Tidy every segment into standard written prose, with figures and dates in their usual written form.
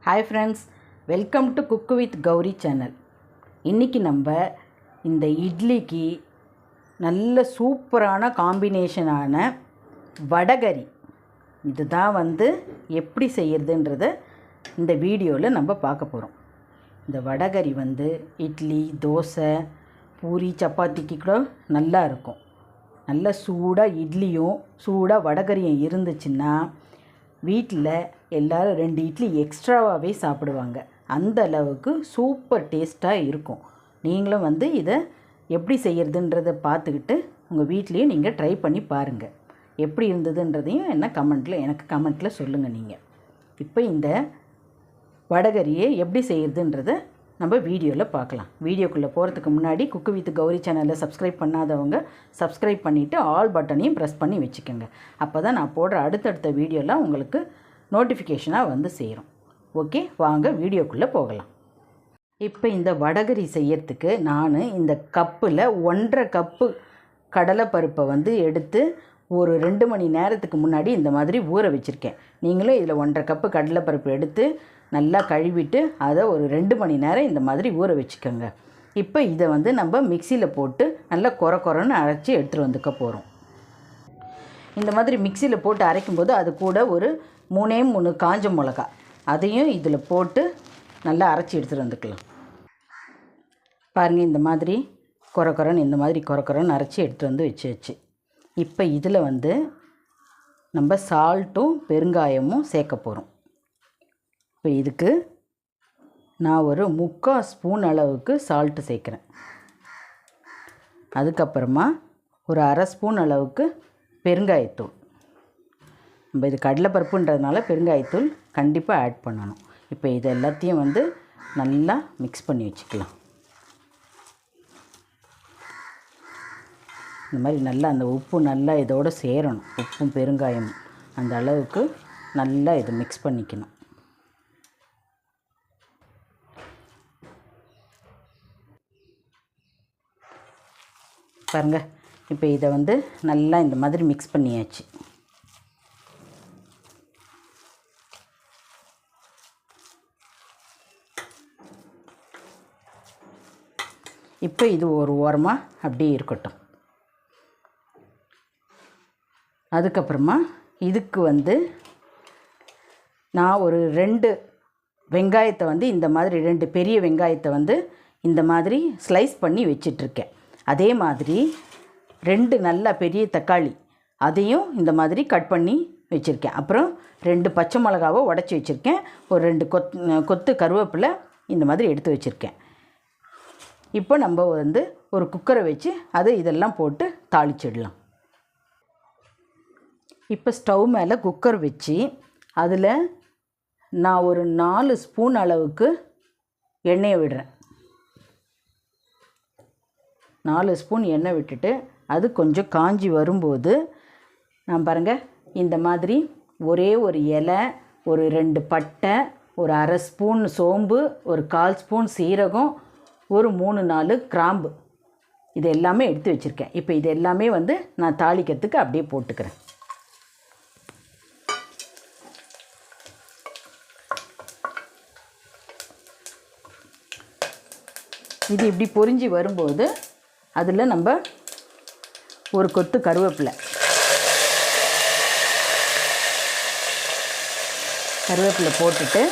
Hi friends, welcome to cook with Gowri channel. இன்றைக்கி நம்ம இந்த இட்லிக்கு நல்ல சூப்பரான காம்பினேஷனான வடகரி இதுதான் எப்படி செய்கிறதுன்றத இந்த வீடியோவில் நம்ம பார்க்க போகிறோம். இந்த வடகரி இட்லி, தோசை, பூரி, சப்பாத்திக்கு கூட நல்லா இருக்கும். நல்ல சூடாக இட்லியும் சூடாக வடகரியும் இருந்துச்சுன்னா வீட்டில் எல்லோரும் 2 இட்லி எக்ஸ்ட்ராவாகவே சாப்பிடுவாங்க. அந்த அளவுக்கு சூப்பர் டேஸ்ட்டாக இருக்கும். நீங்களும் இதை எப்படி செய்கிறதுன்றதை பார்த்துக்கிட்டு உங்கள் வீட்லேயும் நீங்கள் ட்ரை பண்ணி பாருங்கள். எப்படி இருந்ததுன்றதையும் எனக்கு கமெண்ட்டில் சொல்லுங்கள். நீங்கள் இப்போ இந்த வடகரியை எப்படி செய்கிறதுன்றதை நம்ம வீடியோவில் பார்க்கலாம். வீடியோக்குள்ளே போகிறதுக்கு முன்னாடி குக்கு வித் கௌரி சேனலை சப்ஸ்கிரைப் பண்ணாதவங்க சப்ஸ்கிரைப் பண்ணிவிட்டு ஆல் பட்டனையும் ப்ரெஸ் பண்ணி வச்சுக்கோங்க. அப்போ தான் நான் போடுற அடுத்தடுத்த வீடியோலாம் உங்களுக்கு நோட்டிஃபிகேஷனாக சேரும். ஓகே, வாங்க வீடியோக்குள்ளே போகலாம். இப்போ இந்த வடகரி செய்யறதுக்கு நான் இந்த கப்பில் 1.5 கப்பு கடலைப்பருப்பை எடுத்து ஒரு 2 மணி நேரத்துக்கு முன்னாடி இந்த மாதிரி ஊற வச்சுருக்கேன். நீங்களும் இதில் 1.5 கப்பு கடலைப்பருப்பு எடுத்து நல்லா கழுவிட்டு அதை ஒரு 2 மணி நேரம் இந்த மாதிரி ஊற வச்சுக்கோங்க. இப்போ இதை நம்ம மிக்சியில் போட்டு நல்லா கொரன்னு அரைச்சி எடுத்துகிட்டு வந்துக்க போகிறோம். இந்த மாதிரி மிக்சியில் போட்டு அரைக்கும்போது அது கூட ஒரு 3 காஞ்ச மிளகா அதையும் இதில் போட்டு நல்லா அரைச்சி எடுத்துகிட்டு வந்துக்கலாம். பாருங்கள், இந்த மாதிரி கொரன்னு அரைச்சி எடுத்துகிட்டு வச்சு இப்போ இதில் நம்ம சால்ட்டும் பெருங்காயமும் சேர்க்க போகிறோம். இப்போ இதுக்கு நான் ஒரு 3/4 ஸ்பூன் அளவுக்கு சால்ட்டு சேர்க்குறேன். அதுக்கப்புறமா ஒரு 1/2 ஸ்பூன் அளவுக்கு பெருங்காயத்தூள். நம்ம இது கடலைப்பருப்புன்றதுனால பெருங்காயத்தூள் கண்டிப்பாக ஆட் பண்ணணும். இப்போ இது எல்லாத்தையும் நல்லா மிக்ஸ் பண்ணி வச்சுக்கலாம். இந்த மாதிரி நல்லா அந்த உப்பு நல்லா இதோடு சேரணும். உப்பும் பெருங்காயமும் அந்த அளவுக்கு நல்லா இதை மிக்ஸ் பண்ணிக்கணும். பாருங்கள், இப்போ இதை நல்லா இந்த மாதிரி மிக்ஸ் பண்ணியாச்சு. இப்போ இது ஒரு ஓரமாக அப்படியே இருக்கட்டும். அதுக்கப்புறமா இதுக்கு நான் ஒரு 2 வெங்காயத்தை இந்த மாதிரி 2 பெரிய வெங்காயத்தை இந்த மாதிரி ஸ்லைஸ் பண்ணி வச்சிட்ருக்கேன். அதே மாதிரி 2 நல்ல பெரிய தக்காளி அதையும் இந்த மாதிரி கட் பண்ணி வச்சுருக்கேன். அப்புறம் 2 பச்சை மிளகாவை உடச்சி வச்சுருக்கேன். ஒரு 2 கொத்து கருவேப்பிலை இந்த மாதிரி எடுத்து வச்சுருக்கேன். இப்போ நம்ம ஒரு குக்கரை வச்சு இதெல்லாம் போட்டு தாளிச்சிடலாம். இப்போ ஸ்டவ் மேலே குக்கர் வச்சு அதில் நான் ஒரு 4 ஸ்பூன் அளவுக்கு எண்ணெயை விடுறேன். 4 ஸ்பூன் எண்ணெய் விட்டுட்டு அது கொஞ்சம் காஞ்சி வரும்போது நான் பாருங்கள் இந்த மாதிரி ஒரே ஒரு இலை, ஒரு 2 பட்டை, ஒரு 1/2 ஸ்பூன் சோம்பு, ஒரு 1/4 ஸ்பூன் சீரகம், ஒரு 3-4 கிராம்பு இது எல்லாமே எடுத்து வச்சுருக்கேன். இப்போ இது எல்லாமே நான் தாளிக்கிறதுக்கு அப்படியே போட்டுக்கிறேன். இது இப்படி பொரிஞ்சு வரும்போது அதில் நம்ம ஒரு கொத்து கருவேப்பிலை போட்டுட்டு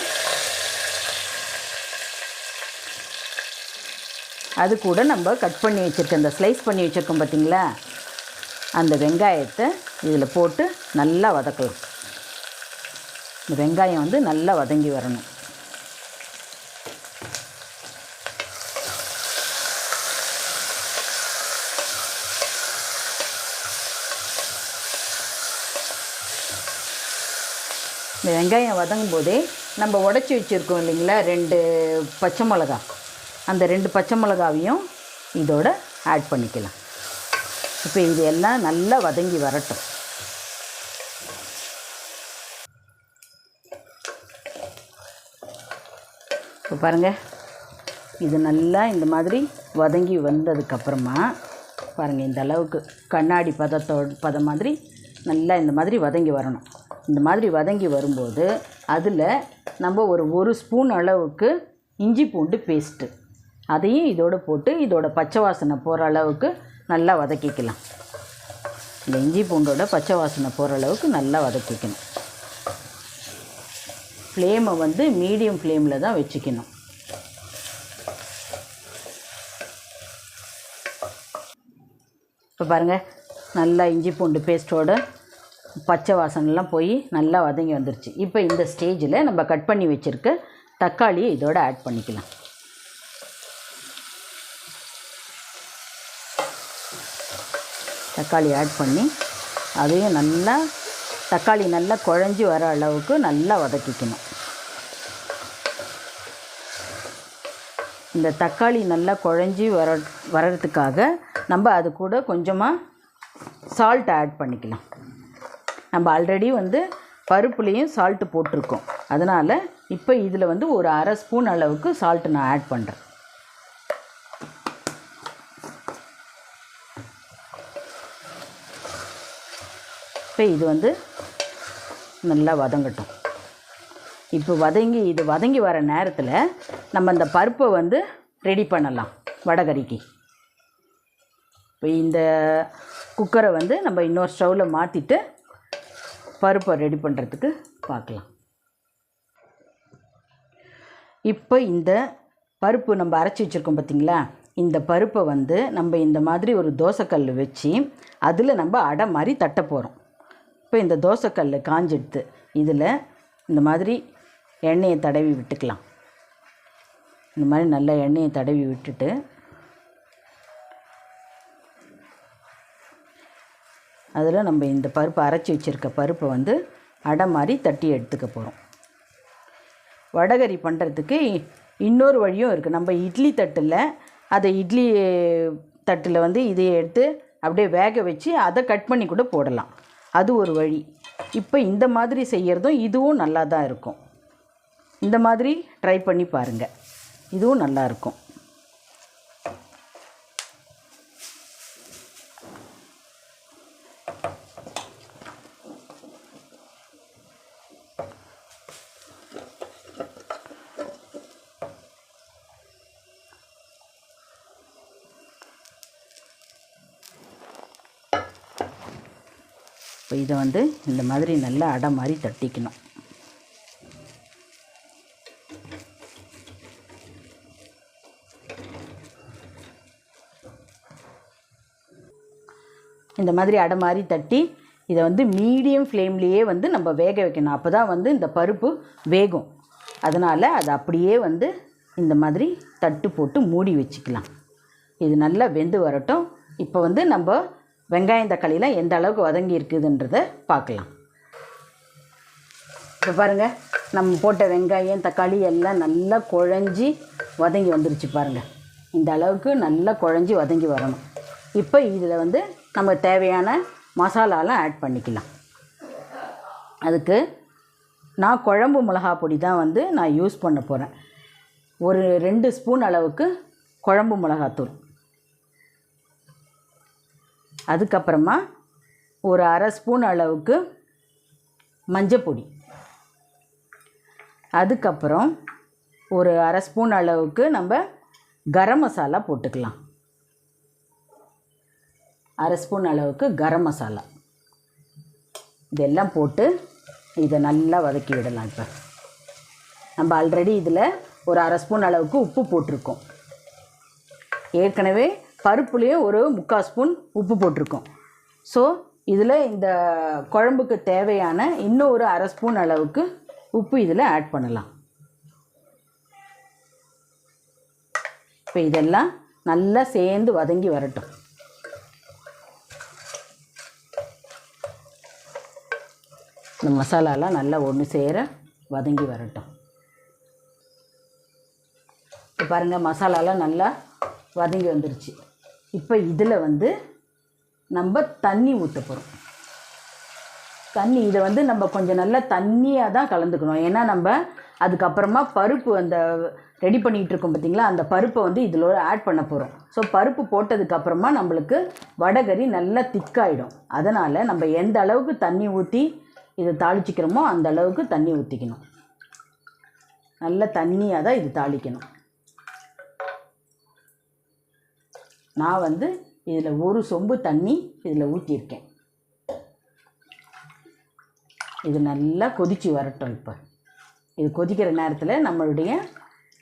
அது கூட நம்ம கட் பண்ணி வச்சுருக்கோம், இந்த ஸ்லைஸ் பண்ணி வச்சுருக்கோம் பார்த்திங்களா, அந்த வெங்காயத்தை இதில் போட்டு நல்லா வதக்கலாம். இந்த வெங்காயம் நல்லா வதங்கி வரணும். இந்த வெங்காயம் வதங்கும் போதே நம்ம உடச்சி வச்சுருக்கோம் இல்லைங்களா 2 பச்சை மிளகா, அந்த 2 பச்சை மிளகாவையும் இதோட ஆட் பண்ணிக்கலாம். இப்போ இது எல்லாம் நல்லா வதங்கி வரட்டும். இப்போ பாருங்கள், இது நல்லா இந்த மாதிரி வதங்கி வந்ததுக்கப்புறமா பாருங்கள், இந்த அளவுக்கு கண்ணாடி பதம் மாதிரி நல்லா இந்த மாதிரி வதங்கி வரணும். இந்த மாதிரி வதங்கி வரும்போது அதில் நம்ம ஒரு ஸ்பூன் அளவுக்கு இஞ்சி பூண்டு பேஸ்ட்டு அதையும் இதோடு போட்டு இதோட பச்சை வாசனை போகிற அளவுக்கு நல்லா வதக்கிக்கலாம். இந்த இஞ்சி பூண்டோட பச்சை வாசனை போகிற அளவுக்கு நல்லா வதக்கிக்கணும். ஃப்ளேமை வந்து மீடியம் ஃப்ளேமில் தான் வச்சுக்கணும். இப்போ பாருங்கள், நல்லா இஞ்சி பூண்டு பேஸ்ட்டோட பச்சை வாசனைலாம் போய் நல்லா வதங்கி வந்துருச்சு. இப்போ இந்த ஸ்டேஜில் நம்ம கட் பண்ணி வச்சுருக்க தக்காளியை இதோட ஆட் பண்ணிக்கலாம். தக்காளி ஆட் பண்ணி அதையும் நல்லா தக்காளி நல்லா குழஞ்சி வர அளவுக்கு நல்லா வதக்கிக்கணும். இந்த தக்காளி நல்லா குழஞ்சி வர்றதுக்காக நம்ம அது கூட கொஞ்சமாக சால்ட் ஆட் பண்ணிக்கலாம். நம்ம ஆல்ரெடி வந்து பருப்புலேயும் சால்ட்டு போட்டிருக்கோம். அதனால் இப்போ இதில் வந்து ஒரு அரை ஸ்பூன் அளவுக்கு சால்ட்டு நான் ஆட் பண்ணுறேன். இப்போ இது வந்து நல்லா வதங்கட்டும். இப்போ வதங்கி வர நேரத்தில் நம்ம இந்த பருப்பை வந்து ரெடி பண்ணலாம் வடகரிக்கு. இப்போ இந்த குக்கரை வந்து நம்ம இன்னொரு ஸ்டவ்வில் மாற்றிட்டு பருப்பை ரெடி பண்ணுறதுக்கு பார்க்கலாம். இப்போ இந்த பருப்பு நம்ம அரைச்சி வச்சுருக்கோம் பார்த்திங்களா, இந்த பருப்பை வந்து நம்ம இந்த மாதிரி ஒரு தோசைக்கல் வச்சு அதில் நம்ம அடை மாதிரி தட்ட போகிறோம். இப்போ இந்த தோசைக்கல் காஞ்செடுத்து இதில் இந்த மாதிரி எண்ணெயை தடவி விட்டுக்கலாம். இந்த மாதிரி நல்லா எண்ணெயை தடவி விட்டுட்டு அதில் நம்ம இந்த பருப்பை அரைச்சி வச்சுருக்க பருப்பை வந்து அடை மாதிரி தட்டி எடுத்துக்க போகிறோம். வடகரி பண்ணுறதுக்கு இன்னொரு வழியும் இருக்குது. நம்ம இட்லி தட்டில் இட்லி தட்டில் வந்து இதை எடுத்து அப்படியே வேக வச்சு அதை கட் பண்ணி கூட போடலாம். அது ஒரு வழி. இப்போ இந்த மாதிரி செய்கிறதும் இதுவும் நல்லா தான் இருக்கும். இந்த மாதிரி ட்ரை பண்ணி பாருங்கள், இதுவும் நல்லாயிருக்கும். இப்போ இதை வந்து இந்த மாதிரி நல்லா அடை மாதிரி தட்டிக்கணும். இந்த மாதிரி அடை மாதிரி தட்டி இதை வந்து மீடியம் ஃப்ளேம்லேயே வந்து நம்ம வேக வைக்கணும். அப்போ தான் வந்து இந்த பருப்பு வேகும். அதனால் அதை அப்படியே வந்து இந்த மாதிரி தட்டு போட்டு மூடி வச்சுக்கலாம். இது நல்லா வெந்து வரட்டும். இப்போ வந்து நம்ம வெங்காயம் தக்காளிலாம் எந்த அளவுக்கு வதங்கி இருக்குதுன்றதை பார்க்கலாம். இப்போ பாருங்கள், நம்ம போட்ட வெங்காயம் தக்காளி எல்லாம் நல்லா குழஞ்சி வதங்கி வந்துருச்சு பாருங்கள். இந்த அளவுக்கு நல்லா குழஞ்சி வதங்கி வரணும். இப்போ இதில் வந்து நம்ம தேவையான மசாலாலாம் ஆட் பண்ணிக்கலாம். அதுக்கு நான் குழம்பு மிளகா பொடி தான் வந்து நான் யூஸ் பண்ண போகிறேன். ஒரு 2 ஸ்பூன் அளவுக்கு குழம்பு மிளகாத்தூள், அதுக்கப்புறமா ஒரு அரை ஸ்பூன் அளவுக்கு மஞ்சப்பொடி, அதுக்கப்புறம் ஒரு அரை ஸ்பூன் அளவுக்கு நம்ம கரம் மசாலா போட்டுக்கலாம். அரை ஸ்பூன் அளவுக்கு கரம் மசாலா இதெல்லாம் போட்டு இதை நல்லா வதக்கி விடலாம். இப்போ நம்ம ஆல்ரெடி இதில் ஒரு அரை ஸ்பூன் அளவுக்கு உப்பு போட்டிருக்கோம். ஏற்கனவே பருப்புலேயும் ஒரு 3/4 ஸ்பூன் உப்பு போட்டிருக்கோம். ஸோ இதில் இந்த குழம்புக்கு தேவையான இன்னும் ஒரு அரை ஸ்பூன் அளவுக்கு உப்பு இதில் ஆட் பண்ணலாம். இப்போ இதெல்லாம் நல்லா சேர்ந்து வதங்கி வரட்டும். இந்த மசாலாலாம் நல்லா ஒன்று சேர வதங்கி வரட்டும். இப்போ பாருங்கள், மசாலாலாம் நல்லா வதங்கி வந்துருச்சு. இப்போ இதில் வந்து நம்ம தண்ணி ஊற்ற போகிறோம். இதை வந்து நம்ம கொஞ்சம் நல்லா தண்ணியாக தான் கலந்துக்கணும். ஏன்னா நம்ம அதுக்கப்புறமா பருப்பு அந்த ரெடி பண்ணிகிட்டு இருக்கோம் பார்த்திங்களா, அந்த பருப்பை வந்து இதில் ஆட் பண்ண போகிறோம். ஸோ பருப்பு போட்டதுக்கப்புறமா நம்மளுக்கு வடகறி நல்லா திக்காயிடும். அதனால் நம்ம எந்த அளவுக்கு தண்ணி ஊற்றி இதை தாளிச்சிக்கிறோமோ அந்த அளவுக்கு தண்ணி ஊற்றிக்கணும். நல்ல தண்ணியாக தான் இது தாளிக்கணும். நான் வந்து இதில் ஒரு சொம்பு தண்ணி இதில் ஊற்றியிருக்கேன். இது நல்லா கொதித்து வரட்டும். இப்போ இது கொதிக்கிற நேரத்தில் நம்மளுடைய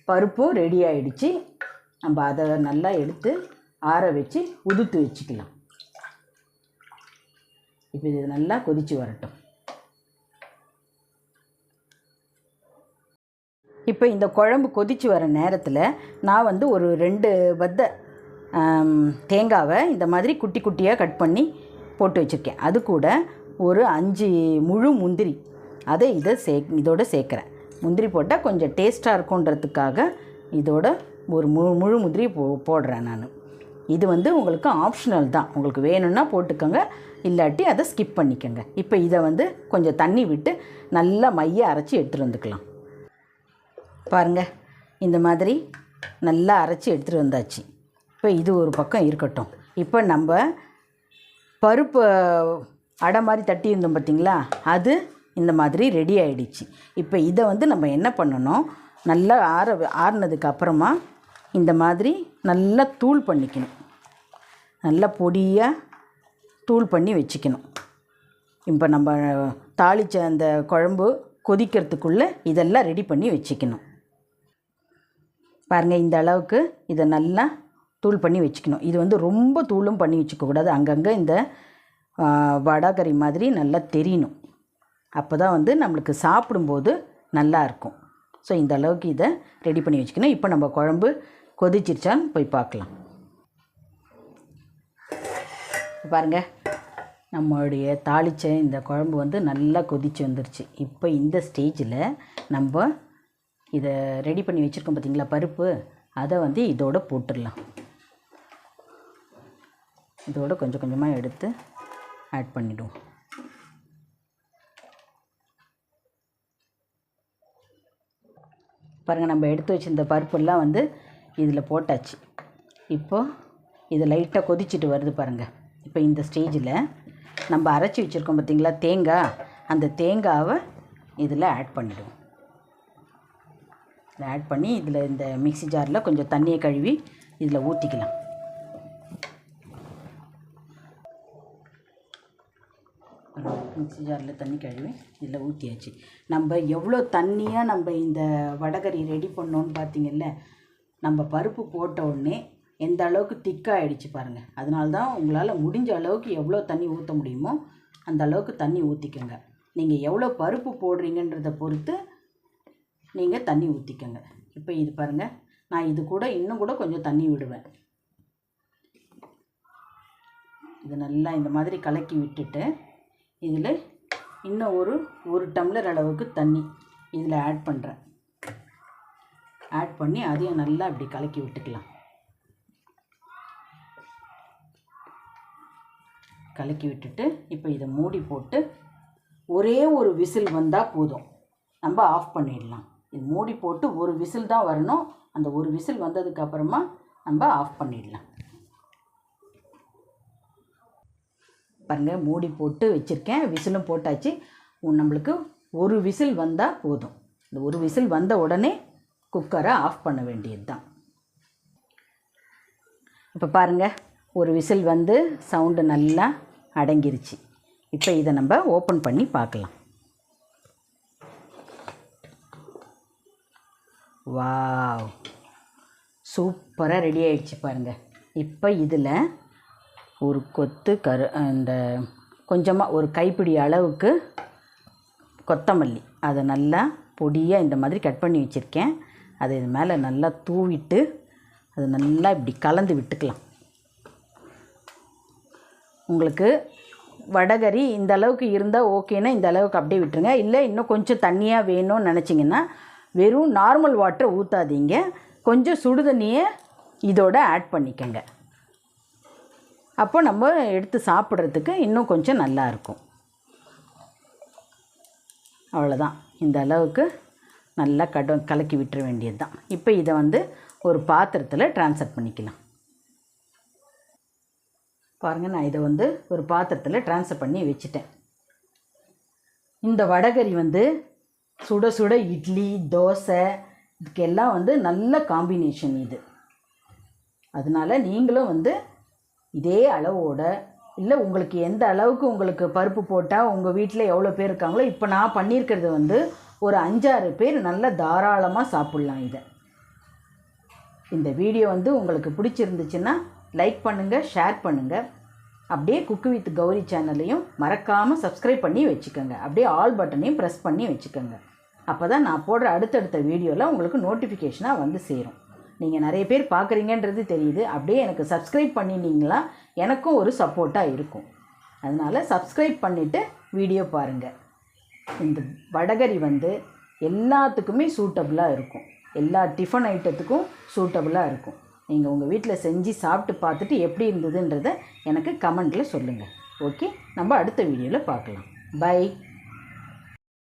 பருப்பும் ரெடி ஆகிடுச்சு. நம்ம அதை நல்லா எடுத்து ஆற வச்சு உதுத்து வச்சுக்கலாம். இப்போ இது நல்லா கொதித்து வரட்டும். இப்போ இந்த குழம்பு கொதித்து வர நேரத்தில் நான் வந்து ஒரு 2 பத்தை தேங்காவை இந்த மாதிரி குட்டி குட்டியாக கட் பண்ணி போட்டு வச்சுருக்கேன். அது கூட ஒரு 5 முழு முந்திரி அதை இதோட சேர்க்குறேன். முந்திரி போட்டால் கொஞ்சம் டேஸ்ட்டாக இருக்குன்றதுக்காக இதோட ஒரு முழு முந்திரி போடுறேன் நான். இது வந்து உங்களுக்கு ஆப்ஷனல் தான். உங்களுக்கு வேணும்னா போட்டுக்கோங்க, இல்லாட்டி அதை ஸ்கிப் பண்ணிக்கோங்க. இப்போ இதை வந்து கொஞ்சம் தண்ணி விட்டு நல்லா மைய அரைச்சி எடுத்துகிட்டு வந்துக்கலாம். பாருங்கள், இந்த மாதிரி நல்லா அரைச்சி எடுத்துகிட்டு வந்தாச்சு. இப்போ இது ஒரு பக்கம் இருக்கட்டும். இப்போ நம்ம பருப்பு அடை மாதிரி தட்டி இருந்தோம் பார்த்திங்களா, அது இந்த மாதிரி ரெடி ஆகிடுச்சு. இப்போ இதை வந்து நம்ம என்ன பண்ணணும், நல்லா ஆறுனதுக்கு அப்புறமா இந்த மாதிரி நல்லா தூள் பண்ணிக்கணும். நல்லா பொடியாக தூள் பண்ணி வச்சுக்கணும். இப்போ நம்ம தாளித்த அந்த குழம்பு கொதிக்கிறதுக்குள்ளே இதெல்லாம் ரெடி பண்ணி வச்சுக்கணும். பாருங்கள், இந்த அளவுக்கு இதை நல்லா தூள் பண்ணி வச்சுக்கணும். இது வந்து ரொம்ப தூளும் பண்ணி வச்சுக்கக்கூடாது. அங்கங்கே இந்த வடகறி மாதிரி நல்லா தெரியணும். அப்போ தான் வந்து நம்மளுக்கு சாப்பிடும்போது நல்லாயிருக்கும். ஸோ இந்த அளவுக்கு இதை ரெடி பண்ணி வச்சுக்கணும். இப்போ நம்ம குழம்பு கொதிச்சிருச்சான்னு போய் பார்க்கலாம். பாருங்கள், நம்மளுடைய தாளித்த இந்த குழம்பு வந்து நல்லா கொதித்து வந்துருச்சு. இப்போ இந்த ஸ்டேஜில் நம்ம இதை ரெடி பண்ணி வச்சுருக்கோம் பார்த்திங்களா பருப்பு, அதை வந்து இதோட போட்டுடலாம். இதோட கொஞ்சம் கொஞ்சமாக எடுத்து ஆட் பண்ணிவிடுவோம். பாருங்கள், நம்ம எடுத்து வச்சுருந்த பருப்பெல்லாம் வந்து இதில் போட்டாச்சு. இப்போது இது லைட்டாக கொதிச்சுட்டு வருது பாருங்கள். இப்போ இந்த ஸ்டேஜில் நம்ம அரைச்சி வச்சுருக்கோம் பார்த்திங்களா தேங்காய், அந்த தேங்காவை இதில் ஆட் பண்ணிவிடுவோம். இதை ஆட் பண்ணி இதில் இந்த மிக்ஸி ஜாரில் கொஞ்சம் தண்ணியை கழுவி இதில் ஊற்றிக்கலாம். மிக்ஸி ஜாரில் தண்ணி கழுவி இதில் ஊற்றியாச்சு. நம்ம எவ்வளோ தண்ணியாக நம்ம இந்த வடகறி ரெடி பண்ணோன்னு பார்த்திங்கல்ல, நம்ம பருப்பு போட்ட உடனே எந்த அளவுக்கு திக்காகிடுச்சு பாருங்கள். அதனால தான் உங்களால் முடிஞ்ச அளவுக்கு எவ்வளோ தண்ணி ஊற்ற முடியுமோ அந்த அளவுக்கு தண்ணி ஊற்றிக்கோங்க. நீங்கள் எவ்வளோ பருப்பு போடுறீங்கன்றதை பொறுத்து நீங்கள் தண்ணி ஊற்றிக்கோங்க. இப்போ இது பாருங்கள், நான் இது கூட இன்னும் கூட கொஞ்சம் தண்ணி விடுவேன். இது நல்லா இந்த மாதிரி கலக்கி விட்டுட்டு இதில் இன்னும் ஒரு டம்ளர் அளவுக்கு தண்ணி இதில் ஆட் பண்ணுறேன். ஆட் பண்ணி அதையும் நல்லா இப்படி கலக்கி விட்டுக்கலாம். கலக்கி விட்டுட்டு இப்போ இதை மூடி போட்டு ஒரே ஒரு விசில் வந்தால் போதும், நம்ம ஆஃப் பண்ணிடலாம். இது மூடி போட்டு ஒரு விசில் தான் வரணும். அந்த ஒரு விசில் வந்ததுக்கப்புறமா நம்ம ஆஃப் பண்ணிடலாம். பாருங்கள், மூடி போட்டு வச்சுருக்கேன், விசிலும் போட்டாச்சு. நம்மளுக்கு ஒரு விசில் வந்தால் போதும். இந்த ஒரு விசில் வந்த உடனே குக்கரை ஆஃப் பண்ண வேண்டியது தான். இப்போ பாருங்கள், ஒரு விசில் வந்து சவுண்டு நல்லா அடங்கிருச்சு. இப்போ இதை நம்ம ஓப்பன் பண்ணி பார்க்கலாம். வாவ், சூப்பராக ரெடி ஆகிடுச்சு பாருங்கள். இப்போ இதில் ஒரு கொத்து இந்த கொஞ்சமாக ஒரு கைப்பிடி அளவுக்கு கொத்தமல்லி, அதை நல்லா பொடியாக இந்த மாதிரி கட் பண்ணி வச்சுருக்கேன். அதை இது மேலே நல்லா தூவிட்டு அது நல்லா இப்படி கலந்து விட்டுக்கலாம். உங்களுக்கு வடகறி இந்த அளவுக்கு இருந்தால் ஓகேன்னா இந்த அளவுக்கு அப்படியே விட்டுருங்க. இல்லை இன்னும் கொஞ்சம் தண்ணியாக வேணும்னு நினச்சிங்கன்னா வெறும் நார்மல் வாட்டரை ஊற்றாதீங்க, கொஞ்சம் சுடு தண்ணியை இதோட ஆட் பண்ணிக்கங்க. அப்போ நம்ம எடுத்து சாப்பிட்றதுக்கு இன்னும் கொஞ்சம் நல்லாயிருக்கும். அவ்வளோதான், இந்த அளவுக்கு நல்லா கலக்கி விட்டுற வேண்டியது தான். இப்போ இதை வந்து ஒரு பாத்திரத்தில் ட்ரான்ஸ்ஃபர் பண்ணிக்கலாம். பாருங்கள், நான் இதை வந்து ஒரு பாத்திரத்தில் ட்ரான்ஸ்ஃபர் பண்ணி வச்சுட்டேன். இந்த வடகறி வந்து சுட சுட இட்லி, தோசை, இதுக்கெல்லாம் வந்து நல்ல காம்பினேஷன் இது. அதனால் நீங்களும் வந்து இதே அளவோட, இல்லை உங்களுக்கு எந்த அளவுக்கு உங்களுக்கு பருப்பு போட்டால் உங்கள் வீட்டில் எவ்வளோ பேர் இருக்காங்களோ, இப்போ நான் பண்ணியிருக்கிறது வந்து ஒரு 5-6 பேர் நல்லா தாராளமாக சாப்பிட்லாம் இதை. இந்த வீடியோ வந்து உங்களுக்கு பிடிச்சிருந்துச்சுன்னா லைக் பண்ணுங்கள், ஷேர் பண்ணுங்கள். அப்படியே குக்கு வித் கௌரி சேனலையும் மறக்காமல் சப்ஸ்கிரைப் பண்ணி வச்சுக்கோங்க. அப்படியே ஆல் பட்டனையும் ப்ரெஸ் பண்ணி வச்சுக்கோங்க. அப்போ தான் நான் போடுற அடுத்தடுத்த வீடியோவில் உங்களுக்கு நோட்டிஃபிகேஷனாக வந்து சேரும். நீங்கள் நிறைய பேர் பார்க்குறீங்கன்றது தெரியுது. அப்படியே எனக்கு சப்ஸ்கிரைப் பண்ணிட்டீங்களா எனக்கும் ஒரு சப்போர்ட்டாக இருக்கும். அதனால் சப்ஸ்கிரைப் பண்ணிவிட்டு வீடியோ பாருங்கள். இந்த வடகரி வந்து எல்லாத்துக்குமே சூட்டபுளாக இருக்கும். எல்லா டிஃபன் ஐட்டத்துக்கும் சூட்டபுளாக இருக்கும். நீங்கள் உங்கள் வீட்டில் செஞ்சு சாப்பிட்டு பார்த்துட்டு எப்படி இருந்ததுன்றதை எனக்கு கமெண்ட்டில் சொல்லுங்கள். ஓகே, நம்ம அடுத்த வீடியோவில் பார்க்கலாம். பை.